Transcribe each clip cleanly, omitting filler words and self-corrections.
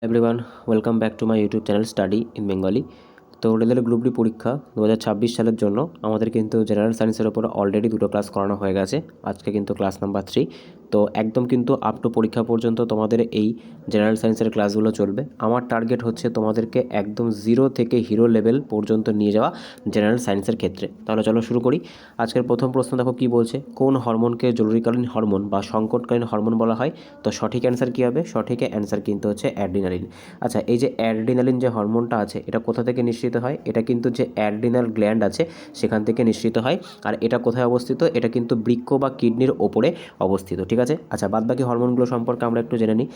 Everyone, welcome back to my YouTube channel study in Bengali. তো রেলের group D পরীক্ষা 2026 সালের জন্য আমাদের কিন্তু জেনারেল সায়েন্সের ওপর অলরেডি দুটো ক্লাস করানো হয়ে গেছে। আজকে কিন্তু ক্লাস নাম্বার 3। তো একদম কিন্তু আপ টু পরীক্ষা পর্যন্ত তোমাদের এই জেনারেল সায়েন্সের ক্লাসগুলো চলবে। আমার টার্গেট হচ্ছে তোমাদেরকে একদম জিরো থেকে হিরো লেভেল পর্যন্ত নিয়ে যাওয়া জেনারেল সায়েন্সের ক্ষেত্রে। তাহলে চলো শুরু করি। আজকের প্রথম প্রশ্ন দেখো কী বলছে, কোন হরমোনকে জরুরিকালীন হরমোন বা সংকটকালীন হরমোন বলা হয়? তো সঠিক অ্যান্সার কী হবে? সঠিক অ্যান্সার কিন্তু হচ্ছে অ্যাড্রিনালিন। আচ্ছা, এই যে অ্যাড্রিনালিন যে হরমোনটা আছে এটা কোথা থেকে নিঃসৃত হয়? এটা কিন্তু যে অ্যাড্রিনাল গ্ল্যান্ড আছে সেখান থেকে নিঃসৃত হয়। আর এটা কোথায় অবস্থিত? এটা কিন্তু বৃক্ক বা কিডনির ওপরে অবস্থিত, ঠিক আছে। আচ্ছা, বাদবাকি হরমোনগুলো সম্পর্কে আমরা একটু জেনে নিই।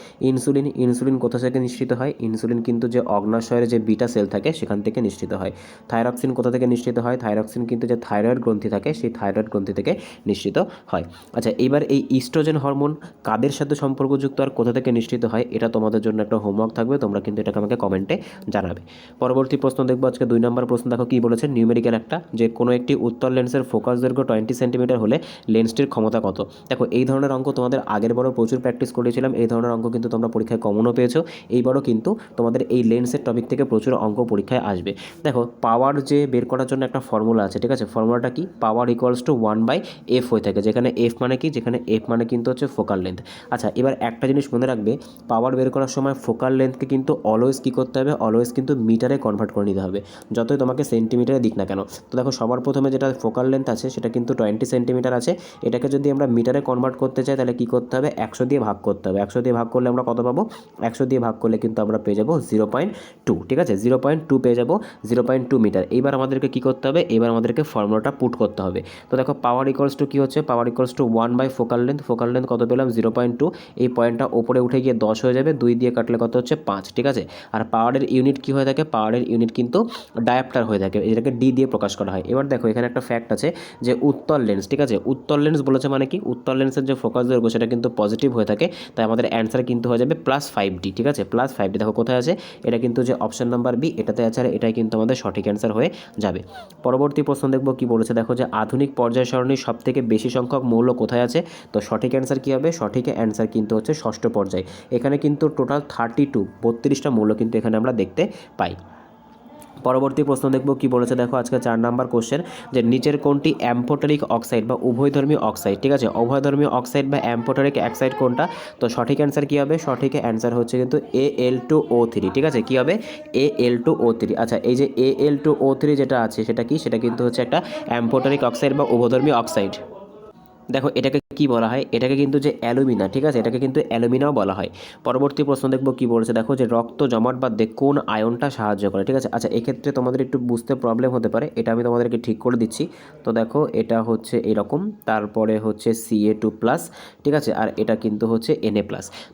ইনসুলিন কোথা থেকে নিঃসৃত হয়? ইনসুলিন কিন্তু যে অগ্নাশয়ের যে বিটা সেল থাকে সেখান থেকে নিঃসৃত হয়। থাইরক্সিন কোথা থেকে নিঃসৃত হয়? থাইরক্সিন কিন্তু যে থাইরয়েড গ্রন্থি থাকে সেই থাইরয়েড গ্রন্থি থেকে নিঃসৃত হয়। আচ্ছা, এবার এই ইস্ট্রোজেন হরমোন কাদের সাথে সম্পর্কযুক্ত আর কোথা থেকে নিঃসৃত হয়? এটা তোমাদের জন্য একটা হোমওয়ার্ক থাকবে, তোমরা কিন্তু এটাকে আমাকে কমেন্টে জানাবে। পরবর্তী প্রশ্ন দেখবো আজকে 2 নম্বর প্রশ্ন। দেখো কী বলেছে, নিউমেরিক্যাল একটা, যে কোনো একটি উত্তল লেন্সের ফোকাস দৈর্ঘ্য 20 সেন্টিমিটার হলে লেন্সটির ক্ষমতা কত? দেখো, এই ধরনের অঙ্ক তোমাদের আগের বারও প্রচুর প্র্যাকটিস করেছিলাম। এই ধরনের অঙ্ক কিন্তু তোমরা পরীক্ষায় কমনও পেয়েছো। এইবারও কিন্তু তোমাদের এই লেন্সের টপিক থেকে প্রচুর অঙ্ক পরীক্ষায় আসবে। দেখো, পাওয়ার যে বের করার জন্য একটা ফর্মুলা আছে, ঠিক আছে। ফর্মুলাটা কি? পাওয়ার ইকুয়ালস টু 1/f হয়ে থাকে, যেখানে এফ মানে কি? যেখানে এফ মানে কিন্তু হচ্ছে ফোকাল লেন্থ। আচ্ছা, এবার একটা জিনিস মনে রাখবে, পাওয়ার বের করার সময় ফোকাল লেন্থকে কিন্তু অলওয়েজ কী করতে হবে? অলওয়েজ কিন্তু মিটারে কনভার্ট করে নিতে হবে, যতই তোমাকে সেন্টিমিটারে দিক না কেন। তো দেখো, সবার প্রথমে যেটা ফোকাল লেন্থ আছে সেটা কিন্তু 20 সেন্টিমিটার আছে। এটাকে যদি আমরা মিটারে কনভার্ট করতে চাই তাহলে কী করতে হবে? 100 দিয়ে ভাগ করতে হবে। 100 দিয়ে ভাগ করলে আমরা কত পাবো? 100 দিয়ে ভাগ করলে কিন্তু আমরা পেয়ে যাবো 0.2, ঠিক আছে। 0.2 পেয়ে যাবো, 0.2 মিটার। এইবার আমাদেরকে কী করতে হবে? এবার আমাদেরকে ফর্মুলাটা পুট করতে হবে। তো দেখো, পাওয়ার ইকুয়ালস টু কী হচ্ছে? Power equals to focal length. Focal length কত পেলাম? 0.2। এই পয়েন্টটা ওপরে উঠে গিয়ে 10 হয়ে যাবে, 2 দিয়ে কাটলে কত হচ্ছে? 5, ঠিক আছে। আর পাওয়ারের ইউনিট কী হয়ে থাকে? পাওয়ারের ইউনিট কিন্তু ডায়াপ্টার হয়ে থাকে, এটাকে ডি দিয়ে প্রকাশ করা হয়। এবার দেখো, এখানে একটা ফ্যাক্ট আছে যে উত্তল লেন্স, ঠিক আছে। উত্তল লেন্স বলেছে মানে কি? উত্তল লেন্সের যে ফোকাস দৈর্ঘ্য সেটা কিন্তু পজিটিভ হয়ে থাকে, তাই আমাদের অ্যান্সার কিন্তু হয়ে যাবে +5D, ঠিক আছে। +5D দেখো কোথায় আছে? এটা কিন্তু যে অপশন নাম্বার বি এটাতে আছে, আর এটাই কিন্তু আমাদের সঠিক অ্যান্সার হয়ে যাবে। পরবর্তী প্রশ্ন দেখবো কী বলেছে। দেখো, যে আধুনিক পর্যায় সারণীর সবথেকে বেশি সংখ্যক মৌল কোথায় আছে? তো সঠিক অ্যান্সার কী হবে? সঠিক অ্যান্সার কিন্তু হচ্ছে ষষ্ঠ পর্যায়। এখানে কিন্তু টোটাল 32 32টা মৌল কিন্তু এখানে আমরা দেখতে পাই। পরবর্তী প্রশ্ন দেখব কি বলেছে। দেখো, আজকে 4 নাম্বার কোশ্চেন, যে নিচের কোনটি অ্যাম্ফোটারিক অক্সাইড বা উভয়ধর্মী অক্সাইড, ঠিক আছে। উভয়ধর্মী অক্সাইড বা অ্যাম্ফোটারিক অক্সাইড কোনটা? তো সঠিক অ্যান্সার কী হবে? সঠিক অ্যান্সার হচ্ছে কিন্তু Al2O3, ঠিক আছে। কী হবে? Al2O3। আচ্ছা, এই যে Al2O3 যেটা আছে সেটা কি? সেটা কিন্তু হচ্ছে একটা অ্যাম্ফোটারিক অক্সাইড বা উভয়ধর্মী অক্সাইড। দেখো, এটাকে কি বলা হয়? এটাকে কিন্তু যে অ্যালুমিনা, ঠিক আছে, এটাকে কিন্তু অ্যালুমিনাও বলা হয়। পরবর্তী প্রশ্ন দেখবো কি বলেছে। দেখো, যে রক্ত জমাট বাঁধতে কোন আয়নটা সাহায্য করে, ঠিক আছে। আচ্ছা, এক্ষেত্রে তোমাদের একটু বুঝতে প্রবলেম হতে পারে, এটা আমি তোমাদেরকে ঠিক করে দিচ্ছি। তো দেখো, এটা হচ্ছে এরকম, তারপরে হচ্ছে Ca2+, ঠিক আছে, আর এটা কিন্তু হচ্ছে Na+।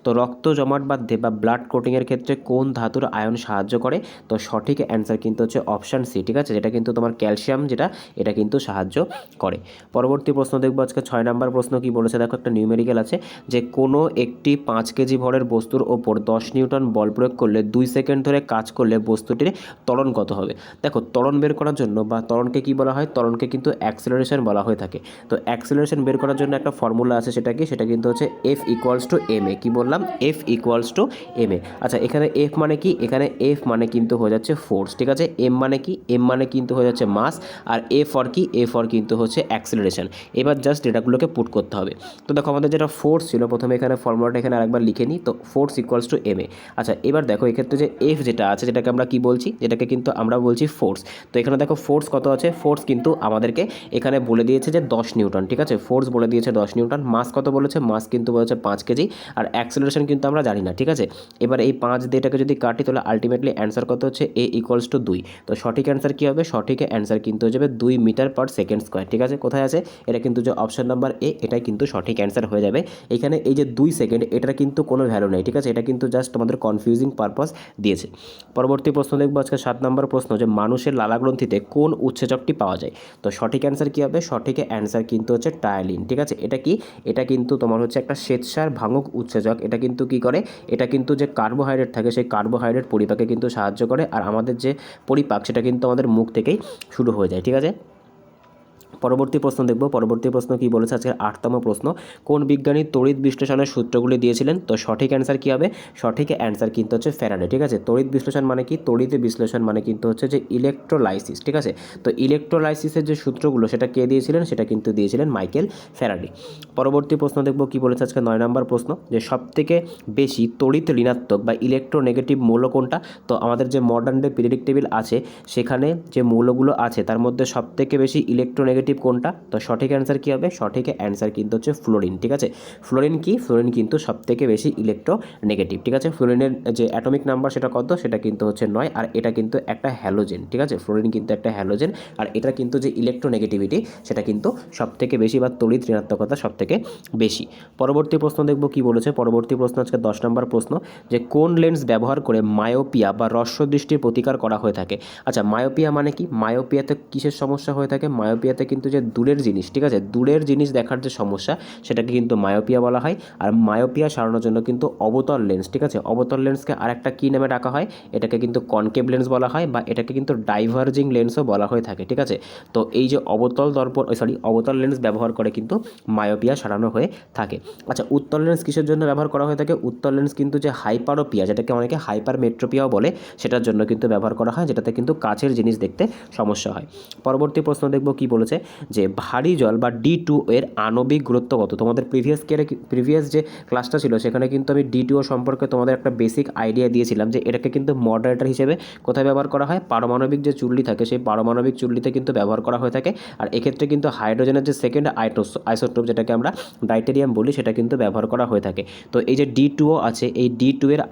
তো রক্ত জমাট বাঁধতে বা ব্লাড কোটিংয়ের ক্ষেত্রে কোন ধাতুর আয়ন সাহায্য করে? তো সঠিক অ্যান্সার কিন্তু হচ্ছে অপশান সি, ঠিক আছে, যেটা কিন্তু তোমার ক্যালসিয়াম, যেটা এটা কিন্তু সাহায্য করে। পরবর্তী প্রশ্ন দেখবো আজকে 6 নাম্বার প্রশ্ন কি বলেছে। দেখো, একটা নিউমেরিক্যাল আছে, যে কোনো একটি 5 কেজি ভরের বস্তুর ওপর 10 নিউটন বল প্রয়োগ করলে 2 সেকেন্ড ধরে কাজ করলে বস্তুটির ত্বরণ কত হবে? দেখো, ত্বরণ বের করার জন্য বা ত্বরণকে কি বলা হয়? ত্বরণকে কিন্তু অ্যাক্সেলারেশন বলা হয়ে থাকে। তো অ্যাক্সেলারেশন বের করার জন্য একটা ফর্মুলা আছে, সেটা কি? সেটা কিন্তু হচ্ছে F=ma। কি বললাম? F=ma। আচ্ছা, এখানে F মানে কি? এখানে F মানে কিন্তু হয়ে যাচ্ছে ফোর্স, ঠিক আছে। M মানে কি? M মানে কিন্তু হয়ে যাচ্ছে মাস। আর A ফর কি? A ফর কিন্তু হচ্ছে অ্যাক্সেলারেশন। এবার জাস্ট ডেটাগুলোকে পুট করতে হবে। তো দেখো, আমাদের যেটা ফোর্স ছিল, প্রথমে এখানে ফর্মুলাটা এখানে আরেকবার লিখে নিই। তো ফোর্স ইকুয়ালস টু ma। আচ্ছা, এবার দেখো, এক্ষেত্রে যে এফ যেটা আছে যেটাকে আমরা কি বলছি? যেটাকে কিন্তু আমরা বলছি ফোর্স। তো এখানে দেখো, ফোর্স কত আছে? ফোর্স কিন্তু আমাদেরকে এখানে বলে দিয়েছে যে 10 নিউটন, ঠিক আছে। ফোর্স বলে দিয়েছে 10 নিউটন। মাস কত বলেছে? মাস কিন্তু বলেছে 5 কেজি। আর অ্যাক্সেলারেশন কিন্তু আমরা জানি না, ঠিক আছে। এবার এই 5 দিয়ে এটাকে যদি কাটি তাহলে আলটিমেটলি অ্যান্সার কত হচ্ছে? A=2। তো সঠিক অ্যান্সার কী হবে? সঠিক অ্যান্সার কিন্তু হয়ে যাবে 2 মিটার পার সেকেন্ড স্কোয়ার, ঠিক আছে। কোথায় আছে? এটা কিন্তু যে অপশন নাম্বার এ এটাই কিন্তু সঠিক অ্যান্সার হয়ে যাবে। এখানে এই যে 2 সেকেন্ড, এটার কিন্তু কোনো ভ্যালু নেই, ঠিক আছে। এটা কিন্তু জাস্ট তোমাদের কনফিউজিং পারপাস দিয়েছে। পরবর্তী প্রশ্ন দেখবো আজকে 7 নম্বর প্রশ্ন, যে মানুষের লালাগ্রন্থিতে কোন উৎসেচকটি পাওয়া যায়? তো সঠিক অ্যান্সার কী হবে? সঠিক অ্যান্সার কিন্তু হচ্ছে টায়ালিন, ঠিক আছে। এটা কি? এটা কিন্তু তোমার হচ্ছে একটা শ্বেতসার ভাঙক উৎসেচক। এটা কিন্তু কি করে? এটা কিন্তু যে কার্বোহাইড্রেট থাকে সেই কার্বোহাইড্রেট পরিপাকে কিন্তু সাহায্য করে। আর আমাদের যে পরিপাক সেটা কিন্তু আমাদের মুখ থেকেই শুরু হয়ে যায়, ঠিক আছে। পরবর্তী প্রশ্ন দেখব। পরবর্তী প্রশ্ন কি বলেছে, আজকের 8তম প্রশ্ন, কোন বিজ্ঞানী তড়িৎ বিশ্লেষণের সূত্রগুলি দিয়েছিলেন? তো সঠিক অ্যান্সার কী হবে? সঠিক অ্যান্সার কিন্তু হচ্ছে ফ্যারাডে। ঠিক আছে, তড়িৎ বিশ্লেষণ মানে কি? তড়িৎ বিশ্লেষণ মানে কিন্তু হচ্ছে যে ইলেকট্রোলাইসিস। ঠিক আছে, তো ইলেকট্রোলাইসিসের যে সূত্রগুলো সেটা কে দিয়েছিলেন? সেটা কিন্তু দিয়েছিলেন মাইকেল ফ্যারাডে। পরবর্তী প্রশ্ন দেখব কি বলেছে, আজকে 9 নম্বর প্রশ্ন, যে সবথেকে বেশি তড়িৎ ঋণাত্মক বা ইলেকট্রোনেগেটিভ মৌল কোনটা? তো আমাদের যে মডার্ন ডে পিরিয়ডিক টেবিল আছে সেখানে যে মৌলগুলো আছে তার মধ্যে সবথেকে বেশি ইলেকট্রোনেগেটিভ কোনটা? তো সঠিক অ্যান্সার কী হবে? সঠিক অ্যান্সার কিন্তু হচ্ছে ফ্লোরিন। ঠিক আছে, ফ্লোরিন কি? ফ্লোরিন কিন্তু সবথেকে বেশি ইলেকট্রোনেগেটিভ। ঠিক আছে, ফ্লোরিনের যে অ্যাটমিক নাম্বার সেটা কত? সেটা কিন্তু হচ্ছে 9, আর এটা কিন্তু একটা হ্যালোজেন। ঠিক আছে, ফ্লোরিন কিন্তু একটা হ্যালোজেন, আর এটা কিন্তু যে ইলেকট্রোনেগেটিভিটি সেটা কিন্তু সবথেকে বেশি, বা তড়িৎ ঋণাত্মকতা সবথেকে বেশি। পরবর্তী প্রশ্ন দেখব কি বলেছে। পরবর্তী প্রশ্ন আজকে 10 নম্বর প্রশ্ন, যে কোন লেন্স ব্যবহার করে মায়োপিয়া বা হ্রস্ব দৃষ্টির প্রতিকার করা হয়ে থাকে? আচ্ছা, মায়োপিয়া মানে কি? মায়োপিয়াতে কিসের সমস্যা হয়ে থাকে? মায়োপিয়াতে কিন্তু যে দূরের জিনিস, ঠিক আছে, দূরের জিনিস দেখার যে সমস্যা সেটাকে কিন্তু মায়োপিয়া বলা হয়। আর মায়োপিয়া সারানোর জন্য কিন্তু অবতল লেন্স, ঠিক আছে, অবতল লেন্সকে আরেকটা কী নামে ডাকা হয়? এটাকে কিন্তু কনকেভ লেন্স বলা হয়, বা এটাকে কিন্তু ডাইভার্জিং লেন্সও বলা হয়ে থাকে। ঠিক আছে, তো এই যে অবতল লেন্স ব্যবহার করে কিন্তু মায়োপিয়া সারানো হয়ে থাকে। আচ্ছা, উত্তল লেন্স কিসের জন্য ব্যবহার করা হয়ে থাকে? উত্তল লেন্স কিন্তু যে হাইপারোপিয়া, যেটাকে অনেকে হাইপারমেট্রোপিয়াও বলে, সেটার জন্য কিন্তু ব্যবহার করা হয়, যেটাতে কিন্তু কাছের জিনিস দেখতে সমস্যা হয়। পরবর্তী প্রশ্ন দেখব কি বলেছে, যে ভারী জল বা D2 এর আণবিক গুরুত্ব কত? তোমাদের প্রিভিয়াস যে ক্লাসটা ছিল সেখানে কিন্তু আমি D2O সম্পর্কে তোমাদের একটা বেসিক আইডিয়া দিয়েছিলাম, যে এটাকে কিন্তু মডারেটর হিসেবে কোথায় ব্যবহার করা হয়? পারমাণবিক যে চুল্লি থাকে সেই পারমাণবিক চুল্লিতে কিন্তু ব্যবহার করা হয়ে থাকে। আর এক্ষেত্রে কিন্তু হাইড্রোজেনের যে সেকেন্ড আইসোটোপ, যেটাকে আমরা ডাইটেরিয়াম বলি, সেটা কিন্তু ব্যবহার করা হয়ে থাকে। তো এই যে D2O আছে, এই D2 এর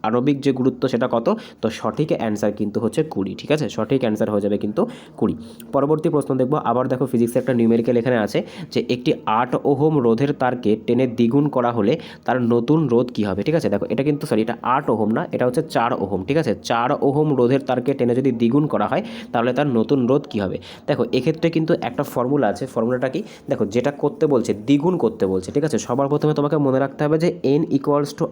আণবিক যে গুরুত্ব সেটা কত? তো সঠিক অ্যান্সার কিন্তু হচ্ছে 20। ঠিক আছে, সঠিক অ্যান্সার হয়ে যাবে কিন্তু 20। পরবর্তী প্রশ্ন দেখব। আবার দেখো, ফিজিক্সে একটা নিউমেরিক্যাল এখানে আছে, যে একটি 8 ওহম রোধের তারকে টেনে দ্বিগুণ করা হলে তার নতুন রোধ কী হবে? ঠিক আছে, দেখো এটা কিন্তু এটা 8 ওহম না, এটা হচ্ছে 4 ওহম। ঠিক আছে, 4 ওহম রোধের তারকে টেনে যদি দ্বিগুণ করা হয় তাহলে তার নতুন রোধ কী হবে? দেখো এক্ষেত্রে কিন্তু একটা ফর্মুলা আছে। ফর্মুলাটা কি? দেখো, যেটা করতে বলছে, দ্বিগুণ করতে বলছে। ঠিক আছে, সবার প্রথমে তোমাকে মনে রাখতে হবে যে n =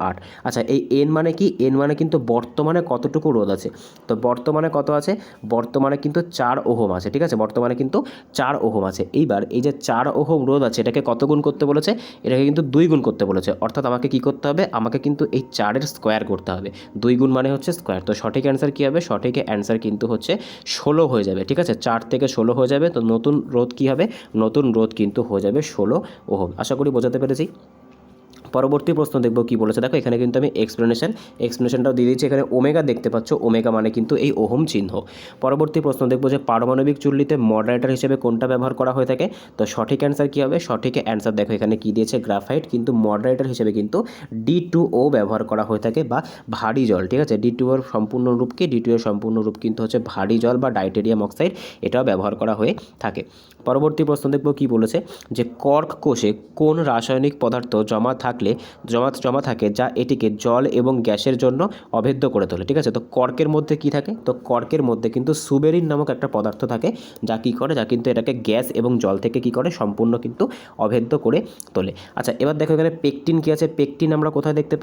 8। আচ্ছা, এই n মানে কি? n মানে কিন্তু বর্তমানে কতটুকু রোধ আছে। তো বর্তমানে কত আছে? বর্তমানে কিন্তু 4 ওহম আছে। ঠিক আছে, বর্তমানে কিন্তু 4 ওহম আছে। এইবার এই যে 4 ওহম রোধ আছে, এটাকে কত গুণ করতে বলেছে? এটাকে কিন্তু 2 গুণ করতে বলেছে। অর্থাৎ আমাকে কি করতে হবে? আমাকে কিন্তু এই 4-এর স্কোয়ার করতে হবে। 2 গুণ মানে হচ্ছে স্কোয়ার। তো সঠিক অ্যান্সার কী হবে? সঠিক অ্যান্সার কিন্তু হচ্ছে 16 হয়ে যাবে। ঠিক আছে, 4 থেকে 16 হয়ে যাবে। তো নতুন রোধ কী হবে? নতুন রোধ কিন্তু হয়ে যাবে 16 ওহম। আশা করি বোঝাতে পেরেছি। পরবর্তী প্রশ্ন দেখব কি বলেছে। দেখো এখানে কিন্তু আমি এক্সপ্লেনেশনটাও দিয়ে দিচ্ছি। এখানে ওমেগা দেখতে পাচ্ছ, ওমেগা মানে কিন্তু এই ওহম চিহ্ন। পরবর্তী প্রশ্ন দেখব, যে পারমাণবিক চুল্লিতে মডারেটর হিসেবে কোনটা ব্যবহার করা হয়ে থাকে? তো সঠিক অ্যান্সার কী হবে? সঠিক অ্যান্সার দেখো এখানে কী দিয়েছে, গ্রাফাইট, কিন্তু মডারেটর হিসেবে কিন্তু D2O ব্যবহার করা হয়ে থাকে, বা ভারী জল। ঠিক আছে, D2O এর সম্পূর্ণ রূপ কি? D2O এর সম্পূর্ণ রূপ কিন্তু হচ্ছে ভারী জল বা ডাইটেরিয়াম অক্সাইড, এটাও ব্যবহার করা হয়ে থাকে। পরবর্তী প্রশ্ন দেখব কি বলেছে, যে কর্ক কোষে কোন রাসায়নিক পদার্থ জমা থাকে যা এটিকে জল এবং গ্যাসের জন্য অভেদ্য করে তোলে? ঠিক আছে, তো কর্কের মধ্যে কি থাকে? তো কর্কের মধ্যে কিন্তু সুবেরিন নামক একটা পদার্থ থাকে, যা কী করে? যা কিন্তু এটাকে গ্যাস এবং জল থেকে কী করে? সম্পূর্ণ কিন্তু অভেদ্য করে তোলে। আচ্ছা, এবার দেখো এখানে পেকটিন কী আছে? পেকটিন আমরা কোথায় দেখতে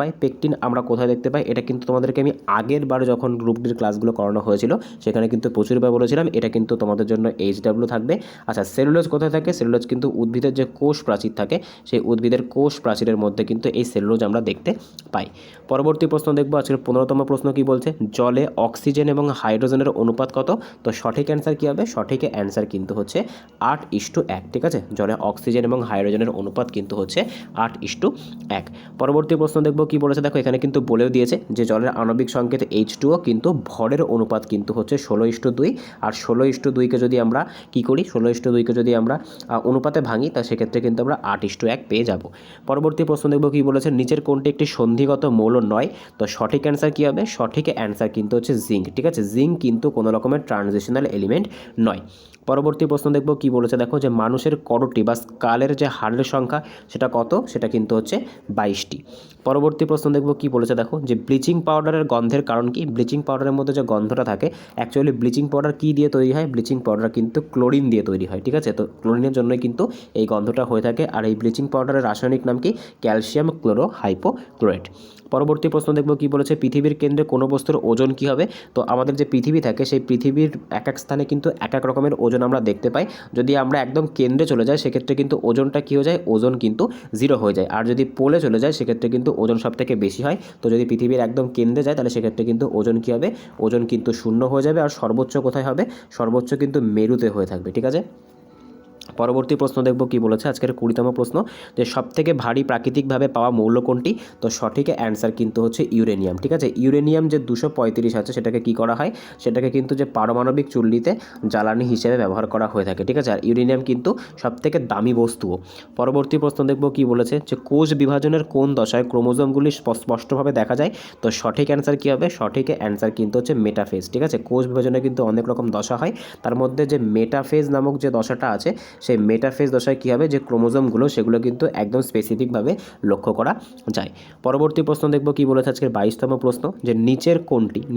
পাই? এটা কিন্তু তোমাদেরকে আমি আগের বার যখন গ্রুপ ডির ক্লাসগুলো করানো হয়েছিল সেখানে কিন্তু প্রচুরবার বলেছিলাম, এটা কিন্তু তোমাদের জন্য HW থাকবে। আচ্ছা, সেলুলোজ কোথায় থাকে? সেলুলোজ কিন্তু উদ্ভিদের যে কোষ প্রাচীর থাকে সেই উদ্ভিদের কোষ প্রাচীরের মধ্যে কিন্তু এই সেলুলোজ আমরা দেখতে পাই। পরবর্তী প্রশ্ন দেখব, আজকের 15তম প্রশ্ন কি বলছে, জলে অক্সিজেন এবং হাইড্রোজেনের অনুপাত কত? তো সঠিক অ্যান্সার কী হবে? সঠিক অ্যান্সার কিন্তু হচ্ছে 8:1। ঠিক আছে, জলে অক্সিজেন এবং হাইড্রোজেনের অনুপাত কিন্তু হচ্ছে 8:1। পরবর্তী প্রশ্ন দেখব কি বলেছে। দেখো এখানে কিন্তু বলেও দিয়েছে যে জলের আণবিক সংকেত H2O, কিন্তু ভরের অনুপাত কিন্তু হচ্ছে 16:2। আর 16:2কে যদি আমরা কী করি, 16:2কে যদি আমরা অনুপাতে ভাঙি, তা সেক্ষেত্রে কিন্তু আমরা 8:1 পেয়ে যাব। পরবর্তী প্রশ্ন দেখব কি বলেছে, নিচের কোনটি একটি সন্ধিগত মৌল নয়? তো সঠিক অ্যান্সার কী হবে? সঠিক অ্যান্সার কিন্তু হচ্ছে জিঙ্ক। ঠিক আছে, জিঙ্ক কিন্তু কোনো রকমের ট্রানজিশনাল এলিমেন্ট নয়। পরবর্তী প্রশ্ন দেখব কি বলেছে। দেখো, যে মানুষের করোটি বা স্কালের যে হাড়ের সংখ্যা সেটা কত? সেটা কিন্তু হচ্ছে 22টি। পরবর্তী প্রশ্ন দেখব কি বলেছে। দেখো, যে ব্লিচিং পাউডারের গন্ধের কারণ কি? ব্লিচিং পাউডারের মধ্যে যে গন্ধটা থাকে, অ্যাকচুয়ালি ব্লিচিং পাউডার কী দিয়ে তৈরি হয়? ব্লিচিং পাউডার কিন্তু ক্লোরিন দিয়ে তৈরি হয়। ঠিক আছে, তো ক্লোরিনের জন্যই কিন্তু এই গন্ধটা হয়ে থাকে। আর এই ব্লিচিং পাউডারের রাসায়নিক নাম কি? Calcium calcium chlorohypochlorite. পরবর্তী প্রশ্ন দেখব কি বলেছে, পৃথিবীর কেন্দ্রে কোনো বস্তুর ওজন কী হবে? তো আমাদের যে পৃথিবী থাকে সেই পৃথিবীর এক এক স্থানে কিন্তু এক এক রকমের ওজন আমরা দেখতে পাই। যদি আমরা একদম কেন্দ্রে চলে যাই সেক্ষেত্রে কিন্তু ওজনটা কী হয়ে যায়, ওজন কিন্তু 0 হয়ে যায়। আর যদি পোলে চলে যায় সেক্ষেত্রে কিন্তু ওজন সব থেকে বেশি হয়। তো যদি পৃথিবীর একদম কেন্দ্রে যায় তাহলে সেক্ষেত্রে কিন্তু ওজন কী হবে, ওজন কিন্তু 0 হয়ে যাবে। আর সর্বোচ্চ কোথায় হবে, সর্বোচ্চ কিন্তু মেরুতে হয়ে থাকবে। ঠিক আছে। পরবর্তী প্রশ্ন দেখব কি বলেছে, আজকের 20তম প্রশ্ন, যে সবথেকে ভারী প্রাকৃতিকভাবে পাওয়া মৌল কোনটি? তো সঠিক অ্যান্সার কিন্তু হচ্ছে ইউরেনিয়াম। ঠিক আছে। ইউরেনিয়াম যে 235 আছে সেটাকে কি করা হয়, সেটাকে কিন্তু যে পারমাণবিক চুল্লিতে জ্বালানি হিসেবে ব্যবহার করা হয়ে থাকে। ঠিক আছে। আর ইউরেনিয়াম কিন্তু সবথেকে দামি বস্তুও। পরবর্তী প্রশ্ন দেখব কি বলেছে, যে কোষ বিভাজনের কোন দশায় ক্রোমোজোমগুলি স্পষ্টভাবে দেখা যায়? তো সঠিক অ্যান্সার কী হবে, সঠিক অ্যান্সার কিন্তু হচ্ছে মেটাফেজ। ঠিক আছে। কোষ বিভাজনে কিন্তু অনেক রকম দশা হয়, তার মধ্যে যে মেটাফেজ নামক যে দশাটা আছে সেই মেটাফেজ দশায় কী হবে, যে ক্রোমোজোমগুলো সেগুলো কিন্তু একদম স্পেসিফিকভাবে লক্ষ্য করা যায়। পরবর্তী প্রশ্ন দেখব কি বলেছে, আজকের 22তম প্রশ্ন, যে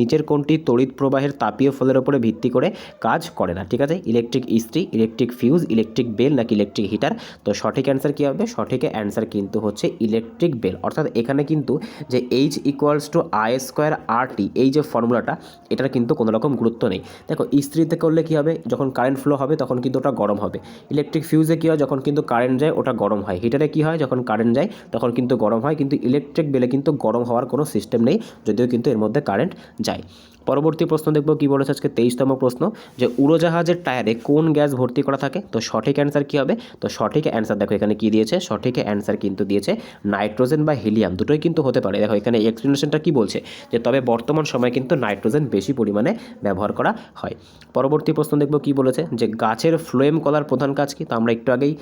নিচের কোনটি তড়িৎ প্রবাহের তাপীয় ফলের উপরে ভিত্তি করে কাজ করে না? ঠিক আছে। ইলেকট্রিক ইস্ত্রি, ইলেকট্রিক ফিউজ, ইলেকট্রিক বেল নাকি ইলেকট্রিক হিটার? তো সঠিক অ্যান্সার কী হবে, সঠিক অ্যান্সার কিন্তু হচ্ছে ইলেকট্রিক বেল। অর্থাৎ এখানে কিন্তু যে H=I²RT এই যে ফর্মুলাটা, এটার কিন্তু কোনো রকম গুরুত্ব নেই। দেখো, ইস্ত্রিতে করলে কী হবে, যখন কারেন্ট ফ্লো হবে তখন কিন্তু ওটা গরম হবে। ইলেকট্রিক ফিউজে কী হয়, যখন কিন্তু কারেন্ট যায় ওটা গরম হয়। হিটারে কী হয়, যখন কারেন্ট যায় তখন কিন্তু গরম হয়। কিন্তু ইলেকট্রিক বেলে কিন্তু গরম হওয়ার কোনো সিস্টেম নেই, যদিও কিন্তু এর মধ্যে কারেন্ট যায়। পরবর্তী প্রশ্ন দেখব কি বলেছে, আজকে 23তম প্রশ্ন, যে উড়োজাহাজের টায়ারে কোন গ্যাস ভর্তি করা থাকে? তো সঠিক অ্যান্সার কী হবে, তো সঠিক অ্যান্সার দেখো এখানে কী দিয়েছে, সঠিক অ্যান্সার কিন্তু দিয়েছে নাইট্রোজেন বা হিলিয়াম, দুটোই কিন্তু হতে পারে। দেখো এখানে এক্সপ্লেনেশনটা কী বলছে, যে তবে বর্তমান সময়ে কিন্তু নাইট্রোজেন বেশি পরিমাণে ব্যবহার করা হয়। পরবর্তী প্রশ্ন দেখব কি বলেছে, যে গাছের ফ্লোয়েম কলার প্রধান কাজ কি? তো আমরা একটু আগেই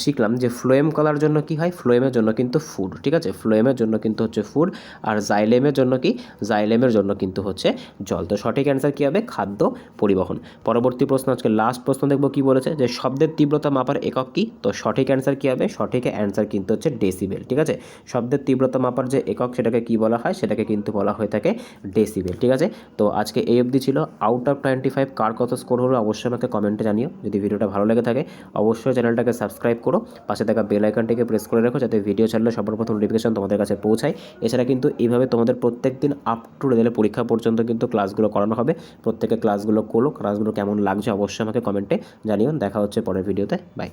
শিখলাম যে ফ্লোয়েম কলার জন্য কি হয়, ফ্লোয়েমের জন্য কিন্তু ফুড। ঠিক আছে। ফ্লোয়েমের জন্য কিন্তু হচ্ছে ফুড। আর জাইলেমের জন্য কি, জাইলেমের জন্য কিন্তু হচ্ছে জল। তো সঠিক অ্যান্সার কী হবে, খাদ্য পরিবহন। পরবর্তী প্রশ্ন, আজকে লাস্ট প্রশ্ন দেখব কি বলেছে, যে শব্দের তীব্রতা মাপার একক কি? তো সঠিক অ্যান্সার কী হবে, সঠিক অ্যান্সার কিন্তু হচ্ছে ডেসিবেল। ঠিক আছে। শব্দের তীব্রতা মাপার যে একক সেটাকে কি বলা হয়, সেটাকে কিন্তু বলা হয়ে থাকে ডেসিবেল। ঠিক আছে। তো আজকে এই অবধি ছিল। আউট অফ 25 কার কত স্কোর হলো অবশ্যই আমাকে কমেন্টে জানিও। যদি ভিডিওটা ভালো লেগে থাকে অবশ্যই চ্যানেলটাকে সাবস্ক্রাইব করো, পাশে থাকা বেল আইকনটিকে প্রেস করে রাখো যাতে ভিডিও ছাড়লে সবার প্রথম নোটিফিকেশন তোমাদের কাছে পৌঁছায়। এছাড়া কিন্তু এইভাবে তোমাদের প্রত্যেক দিন আপ টু লেভেলের পরীক্ষা পর্যন্ত কিন্তু ক্লাসগুলো করানো হবে। প্রত্যেকে ক্লাসগুলো করো, ক্লাসগুলো কেমন লাগছে অবশ্যই আমাকে কমেন্টে জানিও। দেখা হচ্ছে পরের ভিডিওতে। বাই।